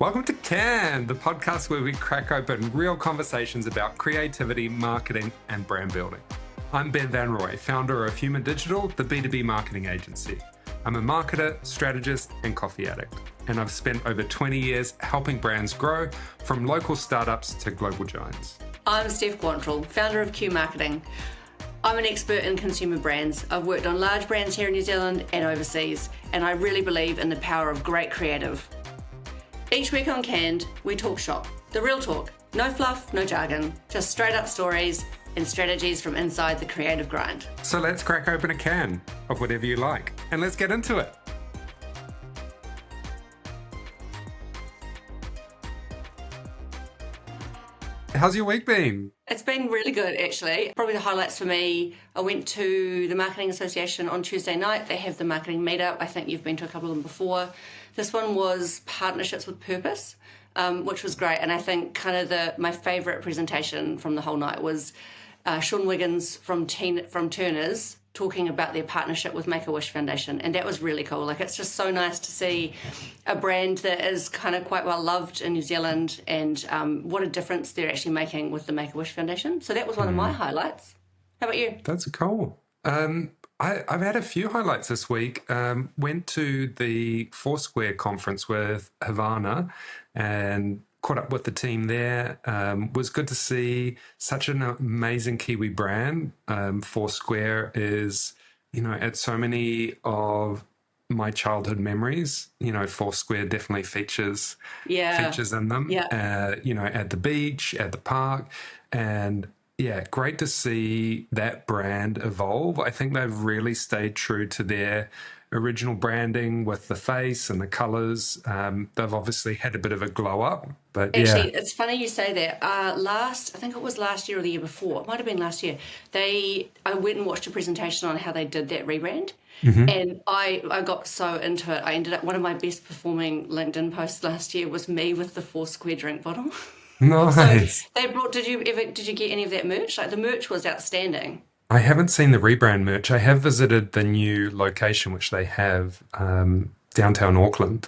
Welcome to Can, the podcast where we crack open real conversations about creativity, marketing, and brand building. I'm Ben Van Roy, founder of Human Digital, the B2B marketing agency. I'm a marketer, strategist, and coffee addict, and I've spent over 20 years helping brands grow from local startups to global giants. I'm Steph, founder of Q Marketing. I'm an expert in consumer brands. I've worked on large brands here in New Zealand and overseas, and I really believe in the power of great creative. Each week on Canned, we talk shop. The real talk. No fluff, no jargon. Just straight up stories and strategies from inside the creative grind. So let's crack open a can of whatever you like and let's get into it. How's your week been? It's been really good, actually. Probably the highlights for me, I went to the Marketing Association on Tuesday night. They have the marketing meetup. I think you've been to a couple of them before. This one was Partnerships with Purpose, which was great. And I think kind of my favourite presentation from the whole night was Sean Wiggins from Turners talking about their partnership with Make-A-Wish Foundation. And that was really cool. Like, it's just so nice to see a brand that is kind of quite well loved in New Zealand and what a difference they're actually making with the Make-A-Wish Foundation. So that was one of my highlights. How about you? That's cool. I've had a few highlights this week. Went to the Foursquare conference with Havana and caught up with the team there. Was good to see such an amazing Kiwi brand. Foursquare is, at so many of my childhood memories. Foursquare definitely features in them. Yeah. At the beach, at the park, and yeah, great to see that brand evolve. I think they've really stayed true to their original branding with the face and the colours. They've obviously had a bit of a glow up, but Actually, it's funny you say that. I think it was last year or the year before. It might have been last year. I went and watched a presentation on how they did that rebrand. Mm-hmm. And I got so into it. I ended up, one of my best performing LinkedIn posts last year was me with the Foursquare drink bottle. Nice. So they brought. Did you get any of that merch? Like, the merch was outstanding. I haven't seen the rebrand merch. I have visited the new location, which they have downtown Auckland.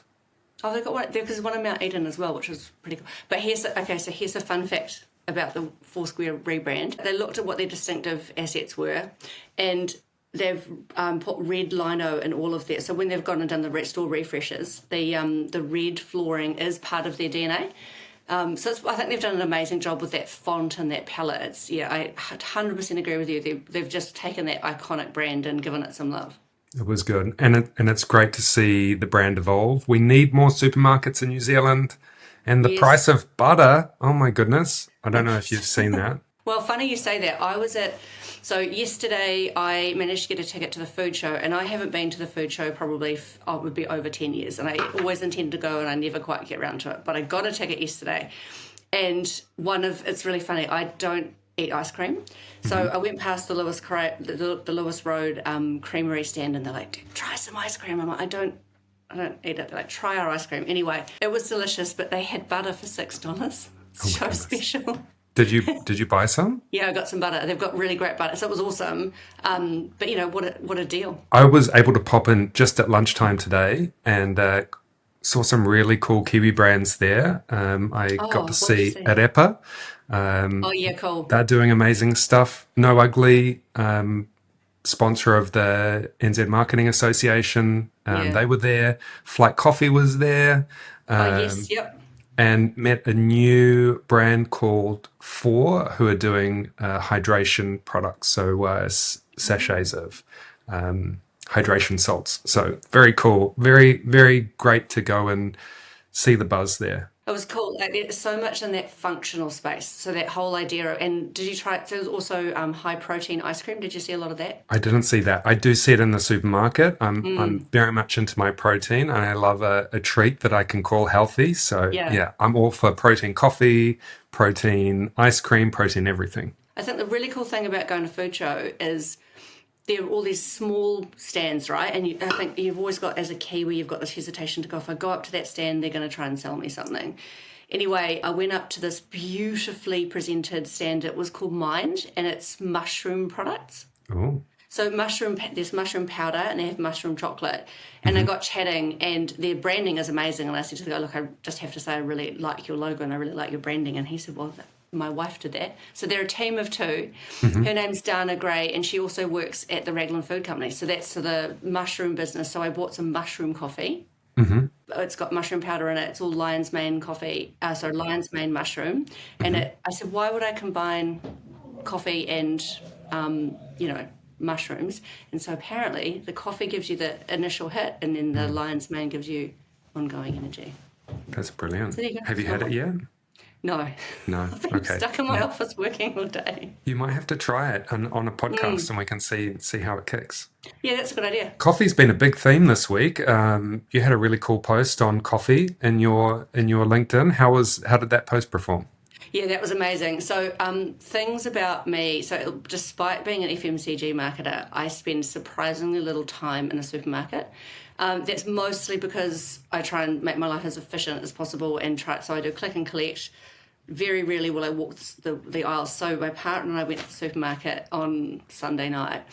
Oh, they've got one. There's one in Mount Eden as well, which is pretty cool. But here's a fun fact about the Foursquare rebrand. They looked at what their distinctive assets were, and they've put red lino in all of that. So when they've gone and done the store refreshes, the red flooring is part of their DNA. I think they've done an amazing job with that font and that palette. I 100% agree with you. They've just taken that iconic brand and given it some love. It was good. And it's great to see the brand evolve. We need more supermarkets in New Zealand. And the price of butter, oh my goodness. I don't know if you've seen that. Well, funny you say that. So yesterday I managed to get a ticket to the food show, and I haven't been to the food show probably, it would be over 10 years, and I always intend to go and I never quite get around to it. But I got a ticket yesterday, and it's really funny, I don't eat ice cream. So I went past the Lewis Road creamery stand, and they're like, try some ice cream. I'm like, I don't eat it. They're like, try our ice cream. Anyway, it was delicious, but they had butter for $6. So special. Did you buy some? Yeah, I got some butter. They've got really great butter, so it was awesome. But what a deal! I was able to pop in just at lunchtime today and saw some really cool Kiwi brands there. I got to see Arepa. Cool. They're doing amazing stuff. No Ugly, sponsor of the NZ Marketing Association. They were there. Flight Coffee was there. Yes, yep. And met a new brand called Four, who are doing hydration products, so sachets of hydration salts. So very cool, very, very great to go and see the buzz there. It was cool. Like, there's so much in that functional space. So that whole idea and did you try it? So there's also high protein ice cream. Did you see a lot of that? I didn't see that. I do see it in the supermarket. I'm very much into my protein, and I love a treat that I can call healthy. So yeah, I'm all for protein coffee, protein ice cream, protein everything. I think the really cool thing about going to food show is there are all these small stands, right? And I think you've always got, as a Kiwi, you've got this hesitation to go, if I go up to that stand, they're going to try and sell me something. Anyway, I went up to this beautifully presented stand. It was called Mind, and it's mushroom products. Oh. So there's mushroom powder and they have mushroom chocolate. And I got chatting, and their branding is amazing. And I said to the guy, look, I just have to say I really like your logo and I really like your branding. And he said, well, my wife did that. So they're a team of two. Her name's Dana Gray, and she also works at the Raglan Food Company. So that's the mushroom business. So I bought some mushroom coffee. It's got mushroom powder in it. It's all lion's mane coffee, lion's mane mushroom. And I said, why would I combine coffee and, mushrooms? And so apparently the coffee gives you the initial hit, and then the lion's mane gives you ongoing energy. That's brilliant. So there you go. Have you had it yet? No. No. I've been Okay. stuck in my office working all day. You might have to try it on a podcast, and we can see how it kicks. Yeah, that's a good idea. Coffee's been a big theme this week. You had a really cool post on coffee in your LinkedIn. How did that post perform? Yeah, that was amazing. So things about me. So despite being an FMCG marketer, I spend surprisingly little time in a supermarket. That's mostly because I try and make my life as efficient as possible so I do click and collect. Very rarely will I walk the aisles. So my partner and I went to the supermarket on Sunday night,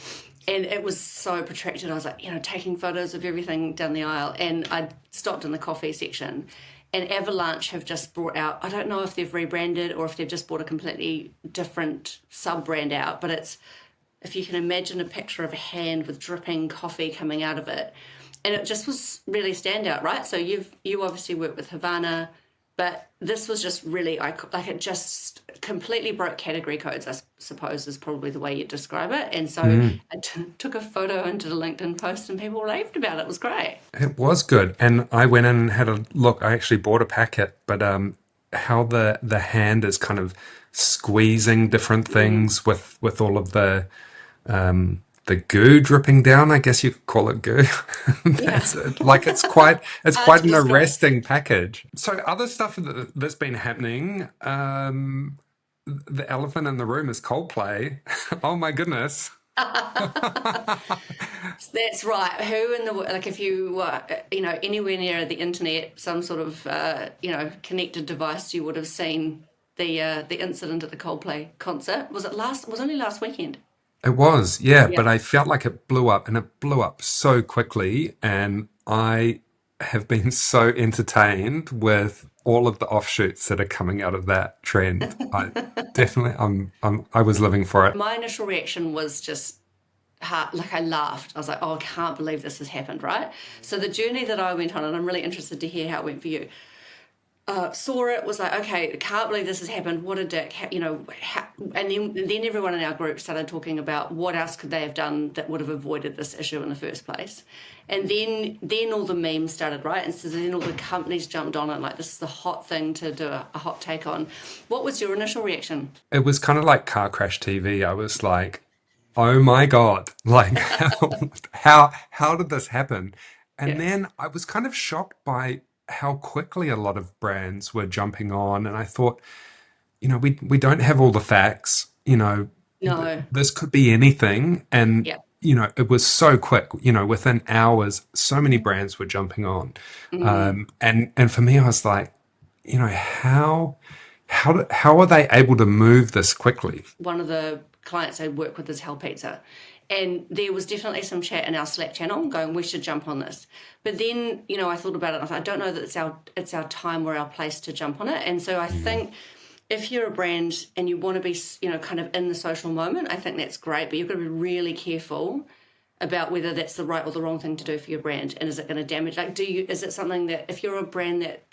and it was so protracted. I was like, taking photos of everything down the aisle, and I stopped in the coffee section. And Avalanche have just brought out, I don't know if they've rebranded or if they've just brought a completely different sub-brand out, but it's, if you can imagine a picture of a hand with dripping coffee coming out of it. And it just was really standout, right? So you obviously work with Havana, but this was just really, it just completely broke category codes, I suppose is probably the way you'd describe it. And so I took a photo and did a LinkedIn post, and people raved about it. It was great. It was good. And I went in and had a look. I actually bought a packet, but how the hand is kind of squeezing different things with all of the goo dripping down, I guess you could call it goo. That's it. Like it's quite an arresting package. So other stuff that's been happening, the elephant in the room is Coldplay. Oh my goodness. That's right. Who in the if you were anywhere near the internet, some sort of connected device, you would have seen the incident at the Coldplay concert. Was only last weekend. It was, yeah, but I felt like it blew up, and it blew up so quickly, and I have been so entertained with all of the offshoots that are coming out of that trend. I was living for it. My initial reaction was just I laughed. I was like, oh, I can't believe this has happened, right? So the journey that I went on, and I'm really interested to hear how it went for you. Saw it, was like, okay, I can't believe this has happened. What a dick, and then everyone in our group started talking about what else could they have done that would have avoided this issue in the first place. And then all the memes started, right? And so then all the companies jumped on it, like this is the hot thing to do a hot take on. What was your initial reaction? It was kind of like car crash TV. I was like, oh my God, like how did this happen? And then I was kind of shocked by how quickly a lot of brands were jumping on, and I thought, we don't have all the facts. No. This could be anything, and it was so quick. Within hours, so many brands were jumping on, and for me, I was like, how are they able to move this quickly? One of the clients I work with is Hell Pizza. And there was definitely some chat in our Slack channel going, we should jump on this. But then, I thought about it, and I thought, I don't know that it's our time or our place to jump on it. And so I think if you're a brand and you want to be, kind of in the social moment, I think that's great. But you've got to be really careful about whether that's the right or the wrong thing to do for your brand. And is it going to damage? Is it something that if you're a brand that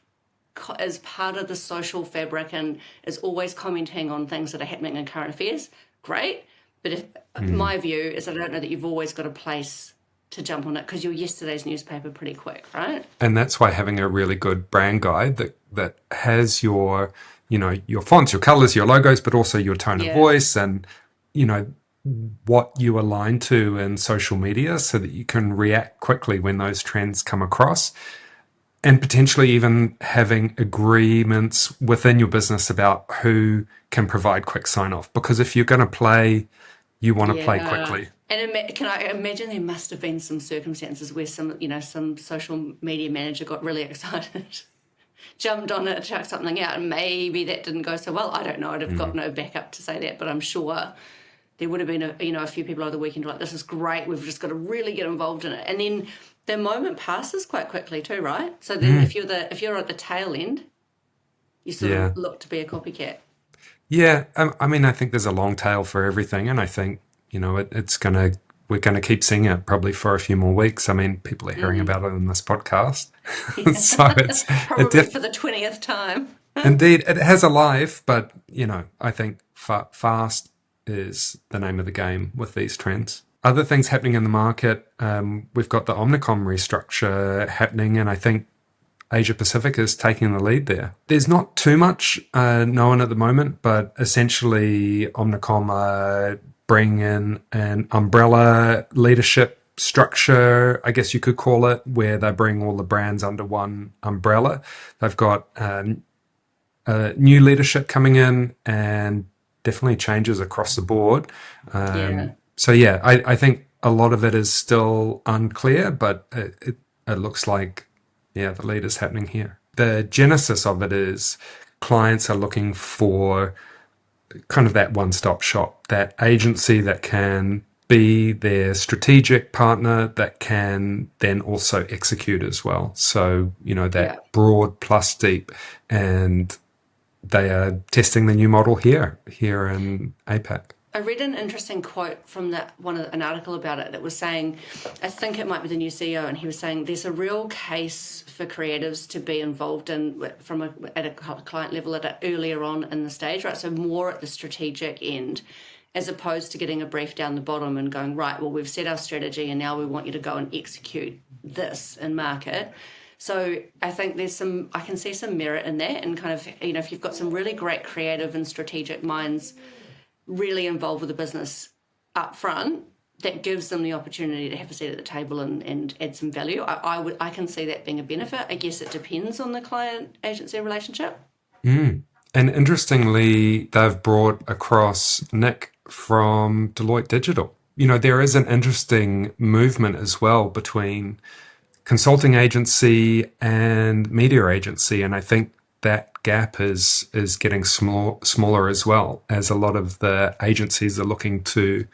is part of the social fabric and is always commenting on things that are happening in current affairs, great. But if my view is, I don't know that you've always got a place to jump on it because you're yesterday's newspaper pretty quick, right? And that's why having a really good brand guide that has your fonts, your colors, your logos, but also your tone of voice and, what you align to in social media so that you can react quickly when those trends come across. And potentially even having agreements within your business about who can provide quick sign-off. Because if you're going to play, you want to play quickly. And can I imagine there must have been some circumstances where some social media manager got really excited, jumped on it, chucked something out, and maybe that didn't go so well. I don't know. I'd have got no backup to say that, but I'm sure there would have been a few people over the weekend like, this is great, we've just got to really get involved in it. And then the moment passes quite quickly too, right? So then if you're at the tail end, you sort Yeah. of look to be a copycat. Yeah. I mean, I think there's a long tail for everything. And I think, we're going to keep seeing it probably for a few more weeks. I mean, people are hearing about it in this podcast. So it Probably def- for the 20th time. indeed, it has a life, but, I think fast is the name of the game with these trends. Other things happening in the market, we've got the Omnicom restructure happening, and I think Asia Pacific is taking the lead there. There's not too much known at the moment, but essentially Omnicom are bringing in an umbrella leadership structure, I guess you could call it, where they bring all the brands under one umbrella. They've got new leadership coming in and definitely changes across the board. Yeah. So yeah, I think a lot of it is still unclear, but it looks like, yeah, the lead is happening here. The genesis of it is clients are looking for kind of that one-stop shop, that agency that can be their strategic partner that can then also execute as well. So, Yeah. that broad plus deep. And they are testing the new model here in APAC. I read an interesting quote from an article about it that was saying, I think it might be the new CEO, and he was saying there's a real case for creatives to be involved in at a client level earlier on in the stage, right? So more at the strategic end, as opposed to getting a brief down the bottom and going, right, well, we've set our strategy and now we want you to go and execute this in market. So I think I can see some merit in that, and kind of, if you've got some really great creative and strategic minds really involved with the business up front, that gives them the opportunity to have a seat at the table and add some value. I can see that being a benefit. I guess it depends on the client agency relationship. And interestingly, they've brought across Nick from Deloitte Digital. There is an interesting movement as well between consulting agency and media agency, and I think that gap is getting smaller as well, as a lot of the agencies are looking to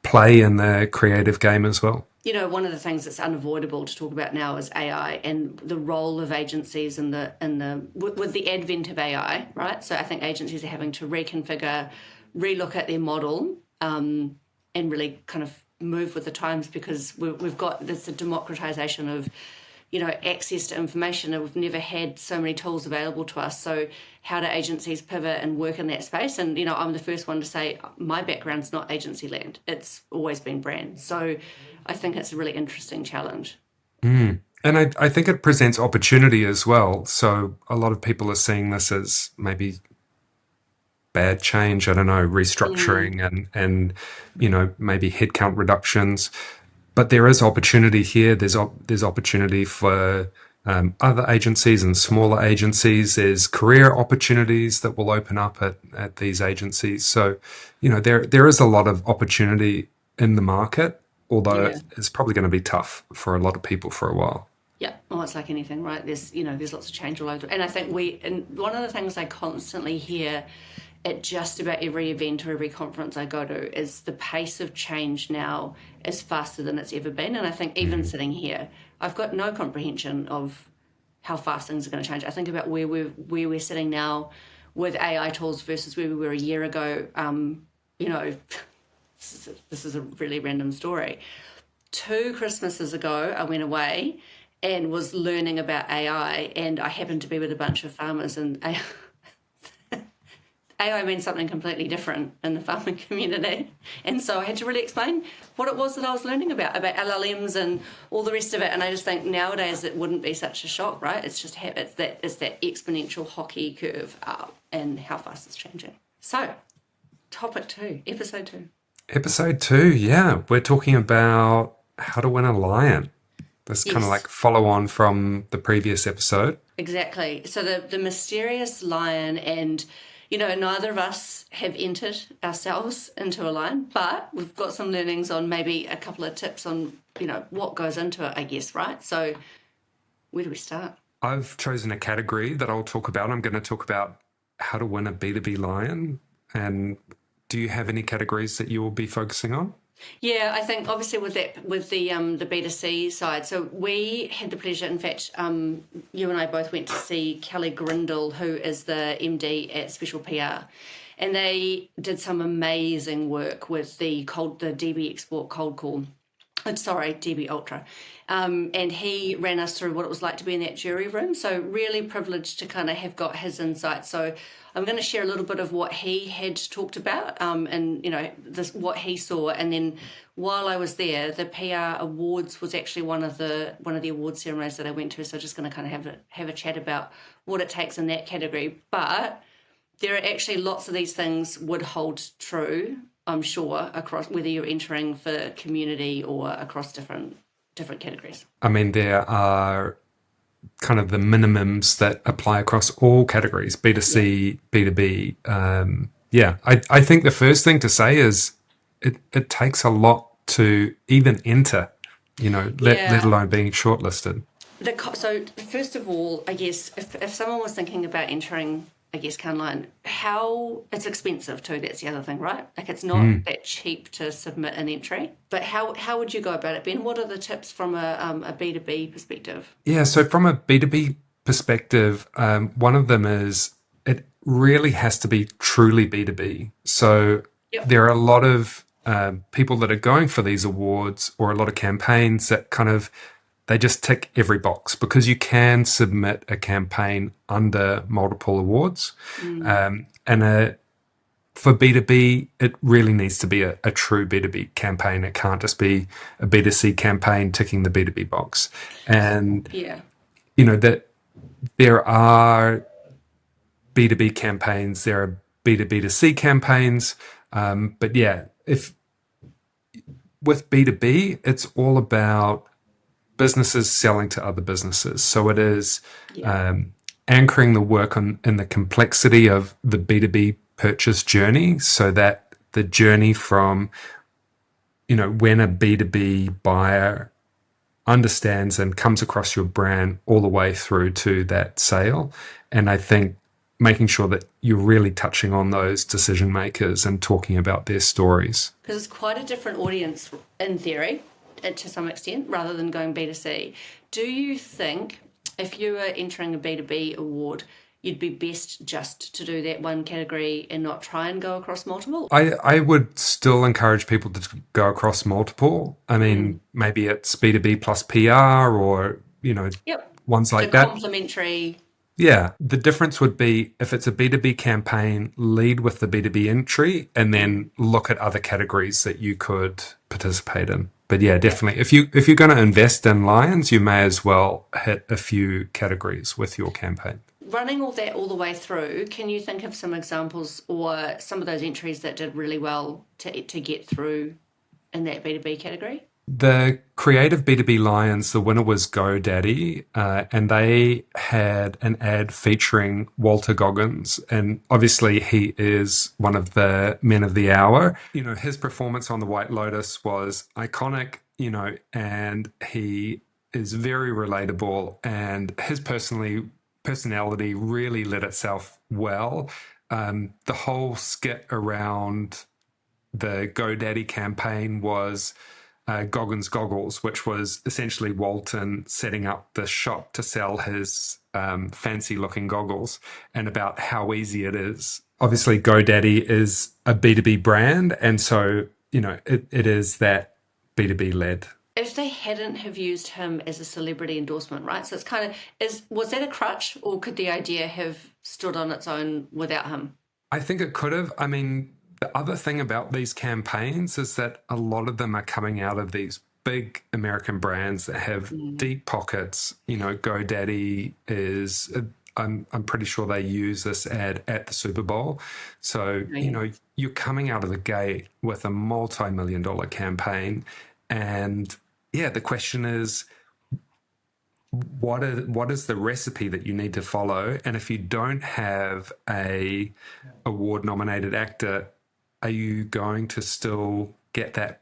play in the creative game as well. One of the things that's unavoidable to talk about now is AI and the role of agencies with the advent of AI, right? So I think agencies are having to reconfigure, relook at their model, and really kind of move with the times, because we've got this democratization of access to information, and we've never had so many tools available to us. So how do agencies pivot and work in that space? And, I'm the first one to say my background's not agency land. It's always been brand. So I think it's a really interesting challenge. And I think it presents opportunity as well. So a lot of people are seeing this as maybe bad change, I don't know, restructuring and maybe headcount reductions. But there is opportunity here. There's opportunity for other agencies and smaller agencies. There's career opportunities that will open up at these agencies. So, there is a lot of opportunity in the market, although Yeah. it's probably going to be tough for a lot of people for a while. Yeah, well, it's like anything, right? There's lots of change all over, and I think and one of the things I constantly hear at just about every event or every conference I go to is the pace of change now is faster than it's ever been. And I think even sitting here, I've got no comprehension of how fast things are going to change. I think about where we're sitting now with AI tools versus where we were a year ago. This is a really random story. 2 Christmases ago, I went away and was learning about AI, and I happened to be with a bunch of farmers, and AI means something completely different in the farming community. And so I had to really explain what it was that I was learning about LLMs and all the rest of it. And I just think nowadays it wouldn't be such a shock, right? It's just it's that exponential hockey curve up and how fast it's changing. So, topic 2, episode 2. Episode 2, yeah. We're talking about how to win a lion. This kind of Yes. like follow on from the previous episode. Exactly. So the mysterious lion, and neither of us have entered ourselves into a lion, but we've got some learnings on maybe a couple of tips on what goes into it, I guess, right? So where do we start? I've chosen a category that I'll talk about. I'm going to talk about how to win a B2B lion. And do you have any categories that you will be focusing on? Yeah, I think obviously with that, with the B2C side. So we had the pleasure, in fact, you and I both went to see Kelly Grindle, who is the MD at Special PR, and they did some amazing work with the DB Export Cold Call. Sorry, DB Ultra. And he ran us through what it was like to be in that jury room. So really privileged to kind of have got his insights. So I'm going to share a little bit of what he had talked about, and this what he saw. And then while I was there, the PR Awards was actually one of the award ceremonies that I went to. So just going to kind of have a chat about what it takes in that category. But there are actually lots of these things would hold true, I'm sure, across whether you're entering for community or across different categories. I mean, there are kind of the minimums that apply across all categories, Yeah. B2C, B2B. I think the first thing to say is it takes a lot to even enter, let Yeah. alone being shortlisted. So first of all, I guess if someone was thinking about entering, I guess, Canline, how it's expensive too. That's the other thing, right? Like it's not that cheap to submit an entry. But how would you go about it, Ben? What are the tips from a B2B perspective? Yeah, so from a B2B perspective, one of them is it really has to be truly B2B. So Yep. there are a lot of people that are going for these awards or a lot of campaigns that kind of they just tick every box because you can submit a campaign under multiple awards. And for B2B, it really needs to be a true B2B campaign. It can't just be a B2C campaign ticking the B2B box. And Yeah. that there are B2B campaigns, there are B2B2C campaigns. But yeah, if with B2B, it's all about businesses selling to other businesses. So it is Yeah. anchoring the work in the complexity of the B2B purchase journey so that the journey from, when a B2B buyer understands and comes across your brand all the way through to that sale. And I think making sure that you're really touching on those decision makers and talking about their stories. Because it's quite a different audience in theory, to some extent, rather than going B2C. Do you think if you were entering a B2B award, you'd be best just to do that one category and not try and go across multiple? I would still encourage people to go across multiple. I mean, maybe it's B2B plus PR or, Yep. ones So like that. complementary. Yeah. The difference would be if it's a B2B campaign, lead with the B2B entry and then look at other categories that you could participate in. But yeah, Yep. definitely. If you're going to invest in Lions, you may as well hit a few categories with your campaign. Running all that all the way through, can you think of some examples or some of those entries that did really well to get through in that B2B category? The creative B2B Lions, the winner was GoDaddy, and they had an ad featuring Walter Goggins. And obviously, he is one of the men of the hour. His performance on the White Lotus was iconic, and he is very relatable, and his personality really lit itself well. The whole skit around the GoDaddy campaign was Goggins Goggles, which was essentially Walton setting up the shop to sell his fancy looking goggles and about how easy it is. Obviously, GoDaddy is a B2B brand, and so, it is that B2B led. If they hadn't have used him as a celebrity endorsement, right? So it's kind of was that a crutch, or could the idea have stood on its own without him? I think it could have. I mean, the other thing about these campaigns is that a lot of them are coming out of these big American brands that have deep pockets. GoDaddy is. I'm pretty sure they use this ad at the Super Bowl. So, Yeah. you're coming out of the gate with a multi-million-dollar campaign. And yeah, the question is, what is the recipe that you need to follow? And if you don't have a award nominated actor, are you going to still get that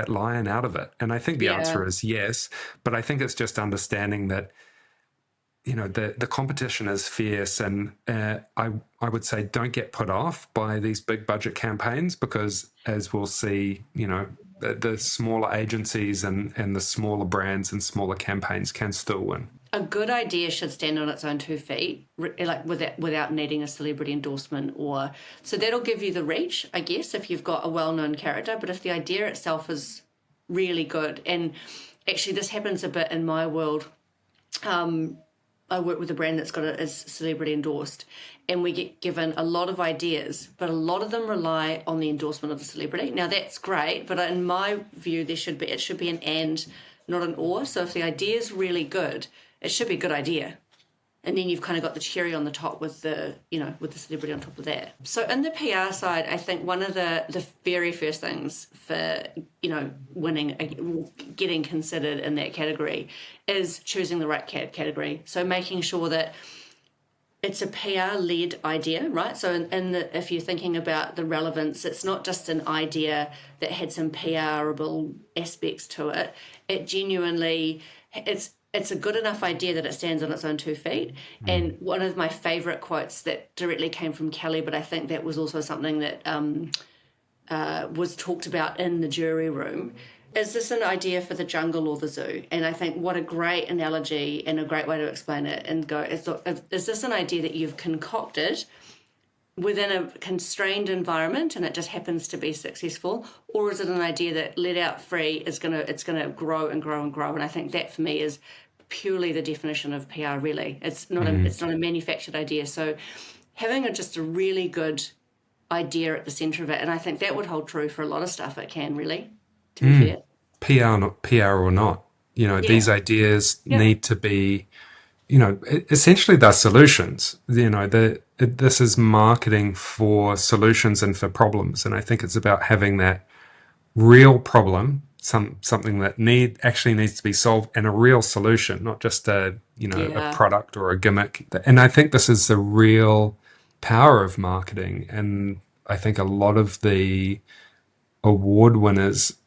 lion out of it? And I think the Yeah. answer is yes, but I think it's just understanding that the competition is fierce, and I would say don't get put off by these big budget campaigns, because as we'll see, the smaller agencies and the smaller brands and smaller campaigns can still win. A good idea should stand on its own 2 feet, like without needing a celebrity endorsement, or so that'll give you the reach, I guess, if you've got a well-known character. But if the idea itself is really good, and actually this happens a bit in my world. I work with a brand that's is celebrity endorsed, and we get given a lot of ideas, but a lot of them rely on the endorsement of the celebrity. Now that's great, but in my view, it should be an and, not an or. So if the idea is really good, it should be a good idea. And then you've kind of got the cherry on the top with the celebrity on top of that. So in the PR side, I think one of the very first things for, winning, getting considered in that category is choosing the right category. So making sure that it's a PR-led idea, right? So if you're thinking about the relevance, it's not just an idea that had some PR-able aspects to it. It genuinely, it's a good enough idea that it stands on its own 2 feet. And one of my favourite quotes that directly came from Kelly, but I think that was also something that was talked about in the jury room, is this an idea for the jungle or the zoo? And I think what a great analogy and a great way to explain it and go, is this an idea that you've concocted within a constrained environment and it just happens to be successful, or is it an idea that let out free it's gonna grow and grow and grow? And I think that for me is purely the definition of PR. Really, it's not a manufactured idea. So having just a really good idea at the centre of it, and I think that would hold true for a lot of stuff. It can really, to be fair. PR or not, these ideas need to be, essentially they're solutions. This is marketing for solutions and for problems, and I think it's about having that real problem, something that actually needs to be solved, and a real solution, not just a product or a gimmick. And I think this is the real power of marketing. And I think a lot of the award winners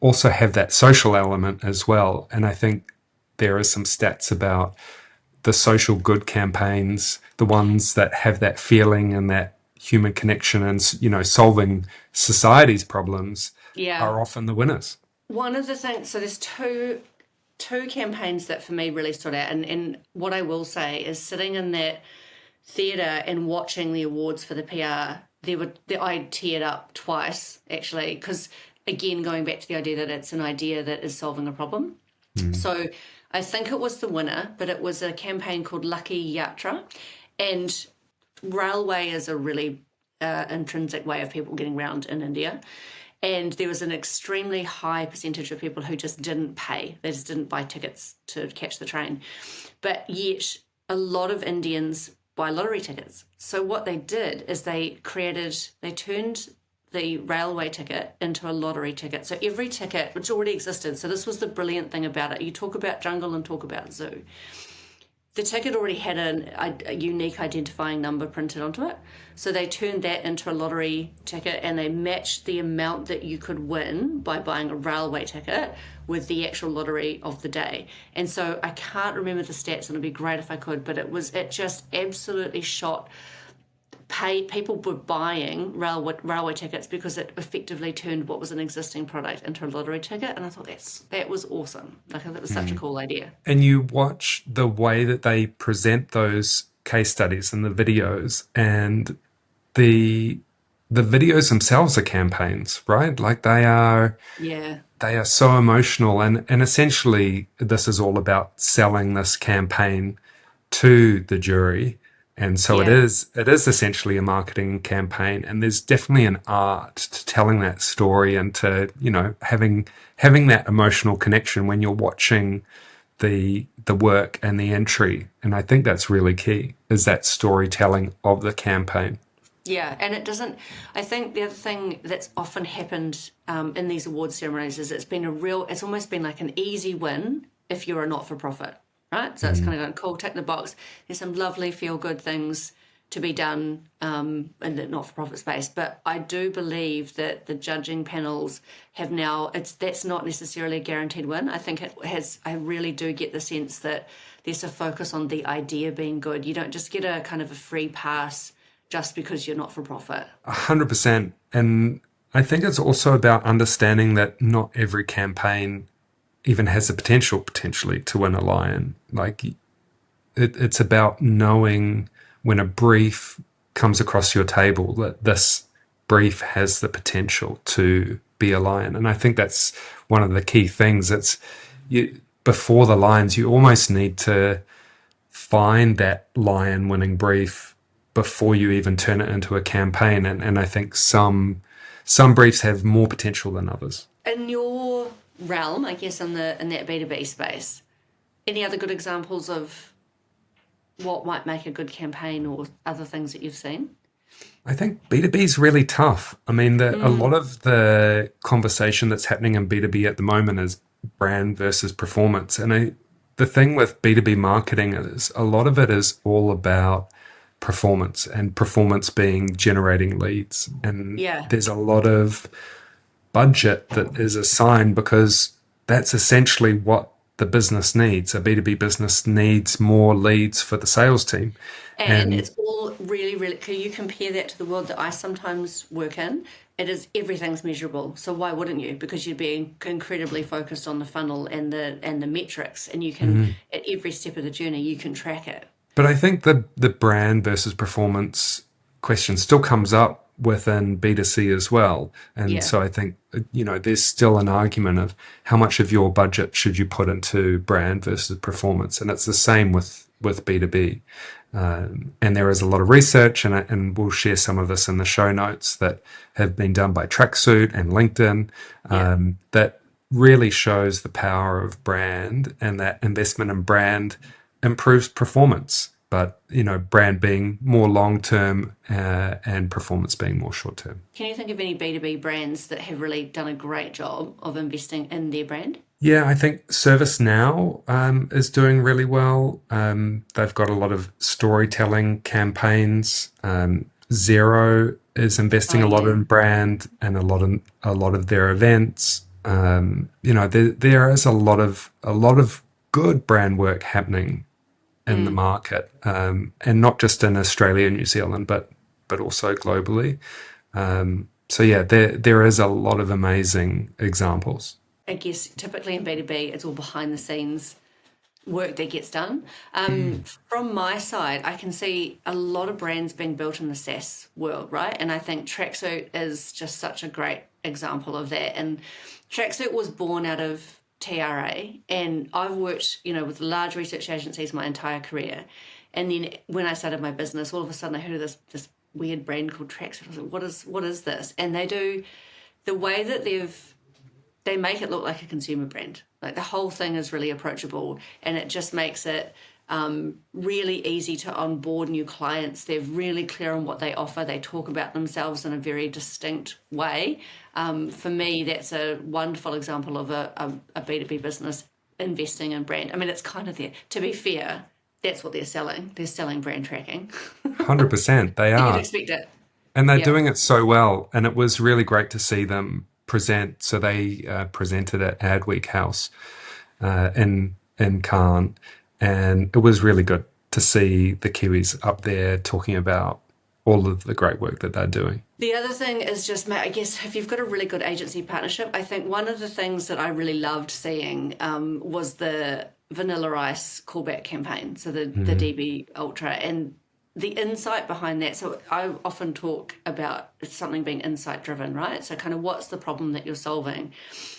also have that social element as well. And I think there are some stats about the social good campaigns, the ones that have that feeling and that human connection and, solving society's problems are often the winners. One of the things, so there's two campaigns that for me really stood out. And what I will say is sitting in that theatre and watching the awards for the PR, I teared up twice, actually, because, again, going back to the idea that it's an idea that is solving a problem. So I think it was the winner, but it was a campaign called Lucky Yatra. And railway is a really intrinsic way of people getting around in India. And there was an extremely high percentage of people who just didn't pay. They just didn't buy tickets to catch the train. But yet a lot of Indians buy lottery tickets. So what they did is they turned the railway ticket into a lottery ticket. So every ticket, which already existed, so this was the brilliant thing about it. You talk about jungle and talk about zoo. The ticket already had a unique identifying number printed onto it. So they turned that into a lottery ticket, and they matched the amount that you could win by buying a railway ticket with the actual lottery of the day. And so I can't remember the stats, and it'd be great if I could, but it just absolutely shot. People were buying railway tickets because it effectively turned what was an existing product into a lottery ticket, and I thought that was awesome. I thought that was such a cool idea. And you watch the way that they present those case studies and the videos, and the videos themselves are campaigns, right? Like they are so emotional, and essentially this is all about selling this campaign to the jury. And so it is essentially a marketing campaign, and there's definitely an art to telling that story and to, having that emotional connection when you're watching the work and the entry. And I think that's really key, is that storytelling of the campaign. Yeah, and I think the other thing that's often happened in these award ceremonies is it's almost been like an easy win if you're a not-for-profit. Right? So it's kind of going, cool, tick the box. There's some lovely feel-good things to be done in the not-for-profit space. But I do believe that the judging panels have now, that's not necessarily a guaranteed win. I think I really do get the sense that there's a focus on the idea being good. You don't just get a kind of a free pass just because you're not-for-profit. 100%. And I think it's also about understanding that not every campaign even has the potentially to win a lion. Like it's about knowing when a brief comes across your table that this brief has the potential to be a lion. And I think that's one of the key things. Before the lions, you almost need to find that lion winning brief before you even turn it into a campaign. And I think some briefs have more potential than others. In your realm, I guess, in that B2B space, any other good examples of what might make a good campaign or other things that you've seen? I think B2B is really tough. I mean, a lot of the conversation that's happening in B2B at the moment is brand versus performance. And the thing with B2B marketing is a lot of it is all about performance, and performance being generating leads. And there's a lot of budget that is assigned because that's essentially what the business needs. A B2B business needs more leads for the sales team. And it's all really, really, can you compare that to the world that I sometimes work in? Everything's measurable. So why wouldn't you? Because you'd be incredibly focused on the funnel and the metrics, and you can, at every step of the journey, you can track it. But I think the brand versus performance question still comes up within B2C as well. And so I think, there's still an argument of how much of your budget should you put into brand versus performance. And it's the same with B2B. And there is a lot of research, and we'll share some of this in the show notes, that have been done by Tracksuit and LinkedIn, that really shows the power of brand, and that investment in brand improves performance. But, brand being more long-term and performance being more short-term. Can you think of any B2B brands that have really done a great job of investing in their brand? Yeah, I think ServiceNow is doing really well. They've got a lot of storytelling campaigns. Xero is investing a lot in brand and a lot of their events. There is a lot of good brand work happening in the market, and not just in Australia and New Zealand, but also globally. There is a lot of amazing examples. I guess typically in B2B, it's all behind the scenes work that gets done. From my side, I can see a lot of brands being built in the SaaS world, right? And I think Tracksuit is just such a great example of that. And Tracksuit was born out of TRA, and I've worked, with large research agencies my entire career. And then when I started my business, all of a sudden I heard of this weird brand called Tracksuit. I was like, what is this? And they do the way that they make it look like a consumer brand. Like the whole thing is really approachable, and it just makes it really easy to onboard new clients. They're really clear on what they offer. They talk about themselves in a very distinct way. For me, that's a wonderful example of a B2B business investing in brand. I mean, it's kind of there. To be fair, that's what they're selling. They're selling brand tracking. 100%, they are. You'd expect it. And they're doing it so well. And it was really great to see them present. So they presented at Adweek House in Cairn. And it was really good to see the Kiwis up there talking about all of the great work that they're doing. The other thing is just, I guess, if you've got a really good agency partnership, I think one of the things that I really loved seeing was the Vanilla Ice callback campaign, so the DB Ultra, and the insight behind that. So I often talk about something being insight driven, right? So kind of what's the problem that you're solving?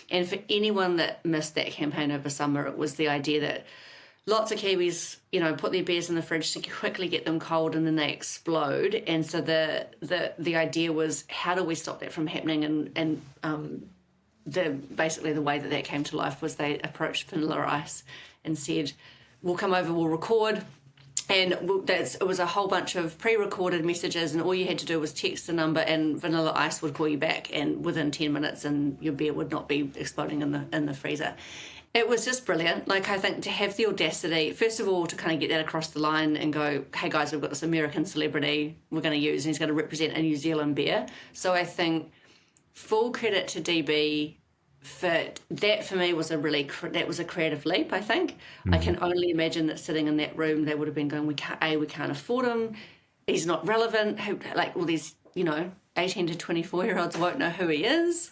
And for anyone that missed that campaign over summer, it was the idea that lots of Kiwis, put their beers in the fridge to quickly get them cold, and then they explode. And so the idea was, how do we stop that from happening? And basically the way that came to life was they approached Vanilla Ice and said, we'll come over, we'll record. And it was a whole bunch of pre-recorded messages, and all you had to do was text the number, and Vanilla Ice would call you back, and within 10 minutes, and your beer would not be exploding in the freezer. It was just brilliant. Like, I think to have the audacity, first of all, to kind of get that across the line and go, hey guys, we've got this American celebrity we're going to use, and he's going to represent a New Zealand beer. So I think full credit to DB for that. For me, was that was a creative leap. I think I Mm. can only imagine that sitting in that room, they would have been going, we can't afford him. He's not relevant. Who, like all these, 18 to 24-year-olds won't know who he is.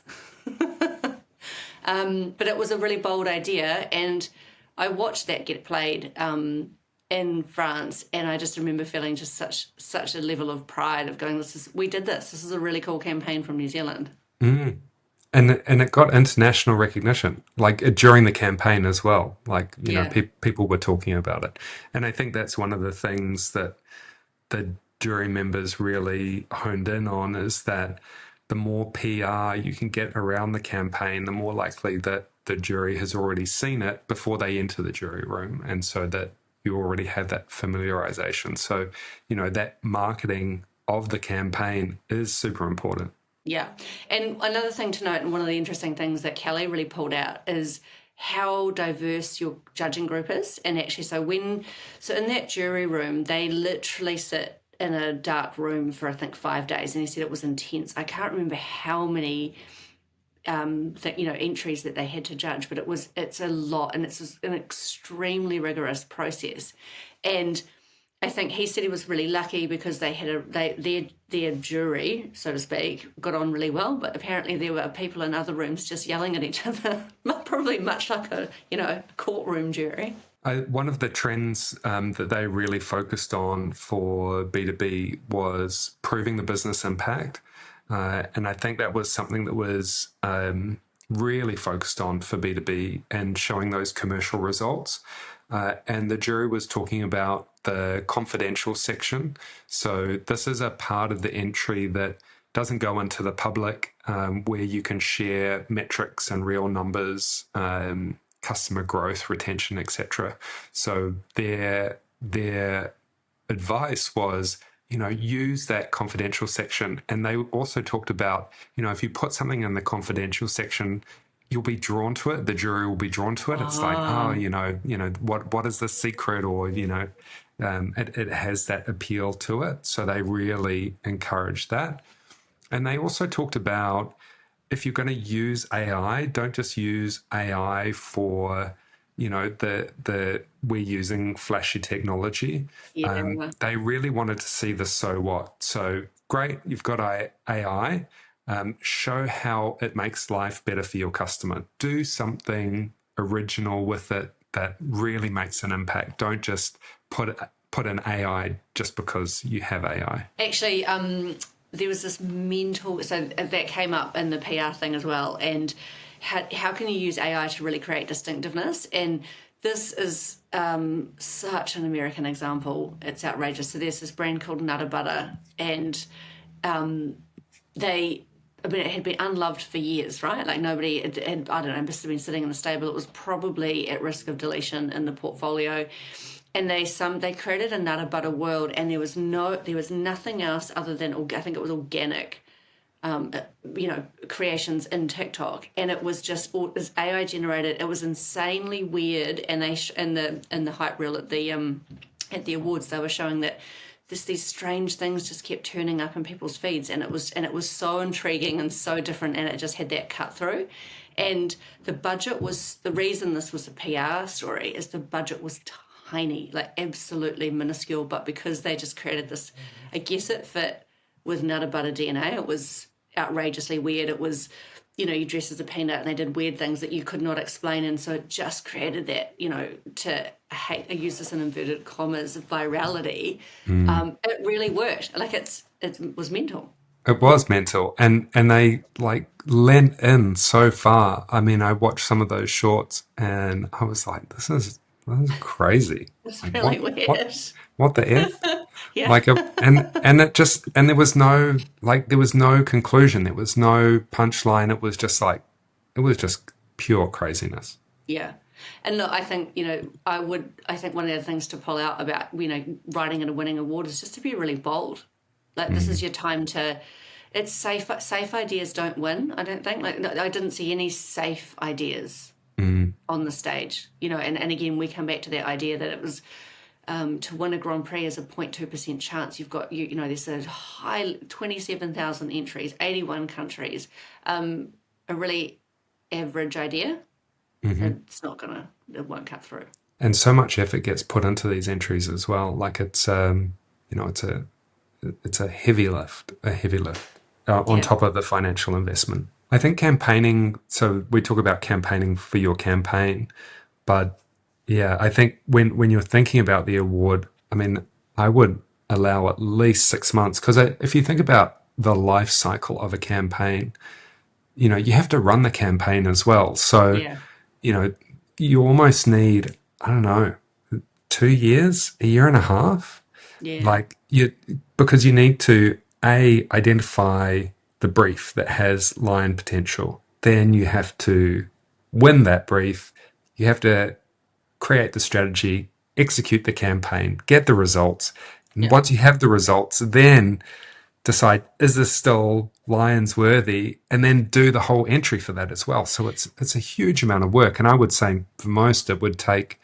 But it was a really bold idea, and I watched that get played in France, and I just remember feeling just such a level of pride of going, we did this. This is a really cool campaign from New Zealand. Mm. And it got international recognition, like during the campaign as well. Like, Yeah, people were talking about it. And I think that's one of the things that the jury members really honed in on, is that the more PR you can get around the campaign, the more likely that the jury has already seen it before they enter the jury room. And so that you already have that familiarization. So, that marketing of the campaign is super important. yeah. And another thing to note, and one of the interesting things that Kelly really pulled out, is how diverse your judging group is. And actually, so in that jury room, they literally sit in a dark room for I think 5 days, and he said it was intense. I can't remember how many entries that they had to judge, but it's a lot, and it's an extremely rigorous process. And I think he said he was really lucky because they had their jury, so to speak, got on really well. But apparently there were people in other rooms just yelling at each other, probably much like a courtroom jury. One of the trends that they really focused on for B2B was proving the business impact. And I think that was something that was really focused on for B2B and showing those commercial results. And the jury was talking about the confidential section. So this is a part of the entry that doesn't go into the public, where you can share metrics and real numbers, customer growth, retention, etc. So their advice was, use that confidential section. And they also talked about, if you put something in the confidential section, you'll be drawn to it. The jury will be drawn to it. It's like, oh, what is the secret? Or, it has that appeal to it. So they really encourage that. And they also talked about, if you're going to use AI, don't just use AI for, we're using flashy technology. Yeah. They really wanted to see the so what. So great, you've got AI. Show how it makes life better for your customer. Do something original with it that really makes an impact. Don't just put an AI just because you have AI. Actually, there was this mental, so that came up in the PR thing as well, and how can you use AI to really create distinctiveness? And this is such an American example. It's outrageous. So there's this brand called Nutter Butter, and it had been unloved for years, right? Like nobody, I don't know, must have been sitting in the stable. It was probably at risk of deletion in the portfolio. And they created a Nutter Butter world, and there was nothing else other than, I think it was organic, creations in TikTok, and it was AI generated. It was insanely weird, and they in the hype reel at the awards, they were showing that these strange things just kept turning up in people's feeds, and it was so intriguing and so different, and it just had that cut through. And the reason this was a PR story is the budget was tiny, like absolutely minuscule, but because they just created this, I guess it fit with Nutter Butter DNA. It was outrageously weird. It was, you dress as a peanut, and they did weird things that you could not explain, and so it just created that, I use this in inverted commas, virality. It really worked. Like it was mental. It was mental, and they like lent in so far. I mean, I watched some of those shorts, and I was like, "This is crazy! It's Like, really weird. what the f?" Yeah. Like, there was no conclusion. There was no punchline. It was just pure craziness. Yeah. And look, I think, I think one of the things to pull out about, writing and a winning award is just to be really bold. Like, this is your time it's safe ideas don't win, I don't think. Like, I didn't see any safe ideas. on the stage, and again, we come back to that idea that it was to win a Grand Prix is a 0.2% chance. You've got, there's a high 27,000 entries, 81 countries, a really average idea. It won't cut through. And so much effort gets put into these entries as well. Like it's a heavy lift, on Yeah. top of the financial investment. I think campaigning, so we talk about campaigning for your campaign, but yeah, I think when you're thinking about the award, I mean, I would allow at least 6 months, because if you think about the life cycle of a campaign, you have to run the campaign as well. So, Yeah. you almost need, I don't know, 2 years, a year and a half, Yeah. like because you need to identify the brief that has lion potential. Then you have to win that brief. You have to create the strategy, execute the campaign, get the results. And Yeah. once you have the results, then decide, is this still Lions worthy? And then do the whole entry for that as well. So it's a huge amount of work. And I would say for most it would take,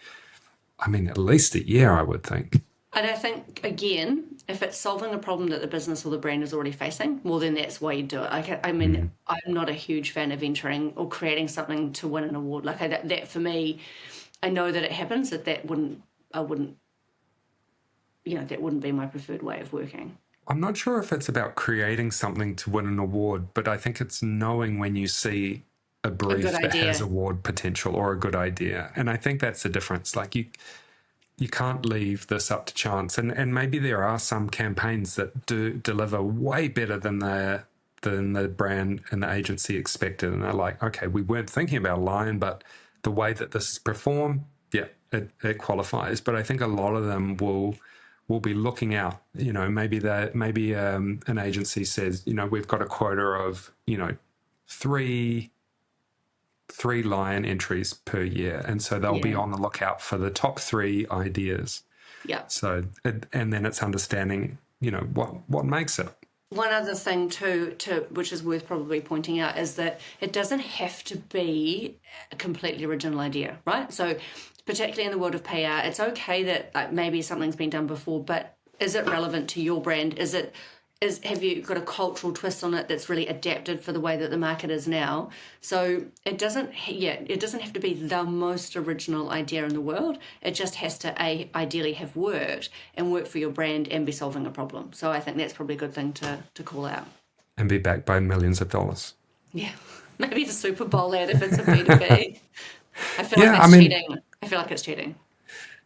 at least a year, I would think. And I think, again, if it's solving a problem that the business or the brand is already facing, well, then that's why you do it. I'm not a huge fan of entering or creating something to win an award. That for me, I know that it happens, that wouldn't be my preferred way of working. I'm not sure if it's about creating something to win an award, but I think it's knowing when you see a A good brief that has idea. award potential or a good idea. And I think that's the difference. Like you can't leave this up to chance. And maybe there are some campaigns that do deliver way better than the brand and the agency expected. And they're like, okay, we weren't thinking about a lion, but the way that this is performed, yeah, it qualifies. But I think a lot of them will be looking out. Maybe an agency says, we've got a quota of, three lion entries per year, and so they'll be Yeah. on the lookout for the top 3 ideas. Yeah. So and then it's understanding, what makes it. One other thing too, which is worth probably pointing out, is that it doesn't have to be a completely original idea, right? So, particularly in the world of PR, it's okay that maybe something's been done before, but is it relevant to your brand? Have you got a cultural twist on it that's really adapted for the way that the market is now? So it doesn't have to be the most original idea in the world. It just has to ideally have worked and work for your brand and be solving a problem. So I think that's probably a good thing to call out. And be backed by millions of dollars. Yeah, maybe the Super Bowl ad if it's a B2B. I feel like Yeah, that's cheating. I feel like it's cheating.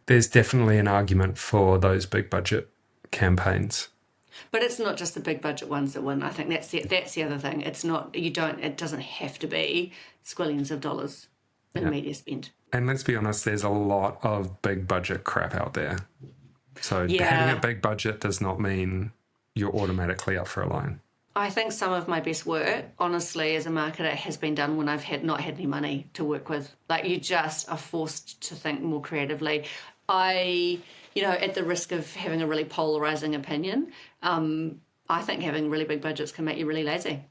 there's definitely an argument for those big budget campaigns. But it's not just the big budget ones that win. I think that's the other thing. It's not, it doesn't have to be squillions of dollars in media spend. And let's be honest, there's a lot of big budget crap out there. So Yeah. having a big budget does not mean you're automatically up for a lion. I think some of my best work, honestly, as a marketer, has been done when I've not had any money to work with. Like, you just are forced to think more creatively. At the risk of having a really polarizing opinion, I think having really big budgets can make you really lazy.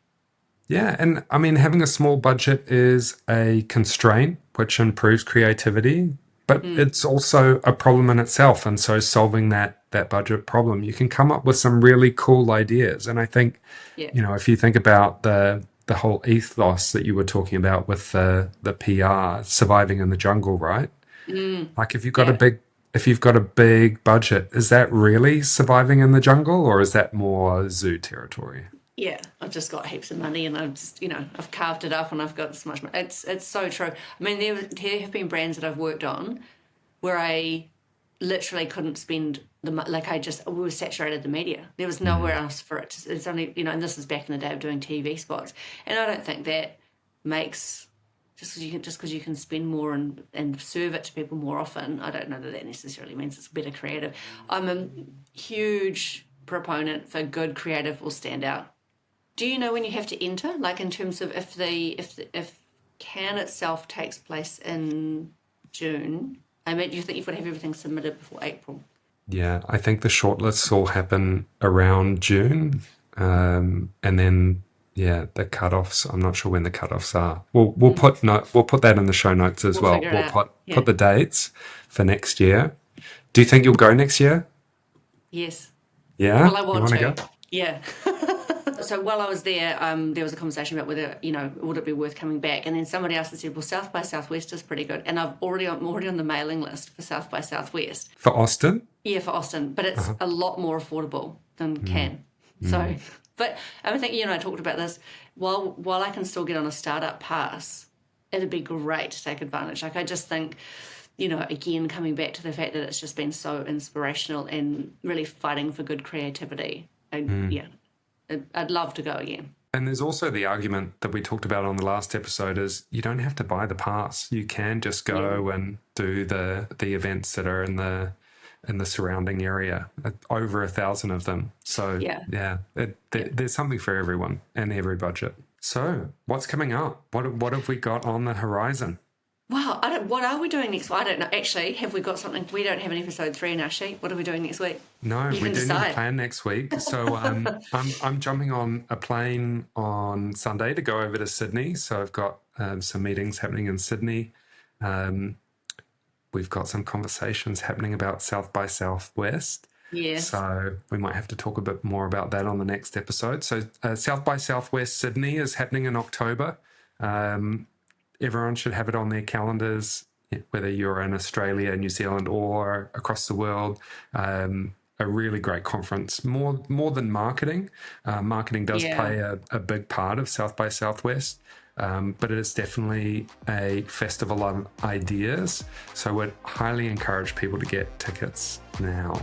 Yeah, and having a small budget is a constraint, which improves creativity, but it's also a problem in itself. And so solving that budget problem, you can come up with some really cool ideas. And I think, Yeah. if you think about the whole ethos that you were talking about with the PR, surviving in the jungle, right? Like if you've got a big budget, is that really surviving in the jungle, or is that more zoo territory? Yeah, I've just got heaps of money, and I've just, I've carved it up, and I've got so much money. It's so true. I mean, there have been brands that I've worked on where I literally couldn't spend we were saturated the media. There was nowhere else for it. It's only, and this is back in the day of doing TV spots, and I don't think that makes just because you can spend more and serve it to people more often. I don't know that necessarily means it's better creative. I'm a huge proponent for good creative will stand out. Do you know when you have to enter? Like in terms of if Cannes itself takes place in June, do you think you've got to have everything submitted before April? Yeah, I think the shortlists all happen around June, and then Yeah, the cutoffs. I'm not sure when the cutoffs are. We'll put that in the show notes as We'll well. figure it We'll out. put Yeah. the dates for next year. Do you think you'll go next year? Yes. Yeah, Well, I you want want to to. go? Yeah. So while I was there was a conversation about whether, would it be worth coming back? And then somebody else had said, well, South by Southwest is pretty good. And I'm already on the mailing list for South by Southwest. For Austin? Yeah, for Austin, but it's Uh-huh. a lot more affordable than Mm, Cannes. So, mm, but I think you and I talked about this. While I can still get on a startup pass, it'd be great to take advantage. Like I just think, again, coming back to the fact that it's just been so inspirational and really fighting for good creativity. mm. Yeah, I'd love to go again. And there's also the argument that we talked about on the last episode is you don't have to buy the pass. You can just Yeah, go and do the events that are in the surrounding area. Over 1,000 of them. So yeah, yeah, yeah. there's something for everyone and every budget. So what's coming up? What have we got on the horizon? Wow, what are we doing next week? I don't know. Actually, have we got something? We don't have an episode 3 in our sheet. What are we doing next week? No, You we can do need a decide. plan next week. So I'm jumping on a plane on Sunday to go over to Sydney. So I've got some meetings happening in Sydney. Um, we've got some conversations happening about South by Southwest. Yes. So we might have to talk a bit more about that on the next episode. So South by Southwest Sydney is happening in October. Um, Everyone should have it on their calendars, whether you're in Australia, New Zealand, or across the world. A really great conference, more than marketing. Marketing does Yeah. play a big part of South by Southwest, but it is definitely a festival of ideas. So I would highly encourage people to get tickets now.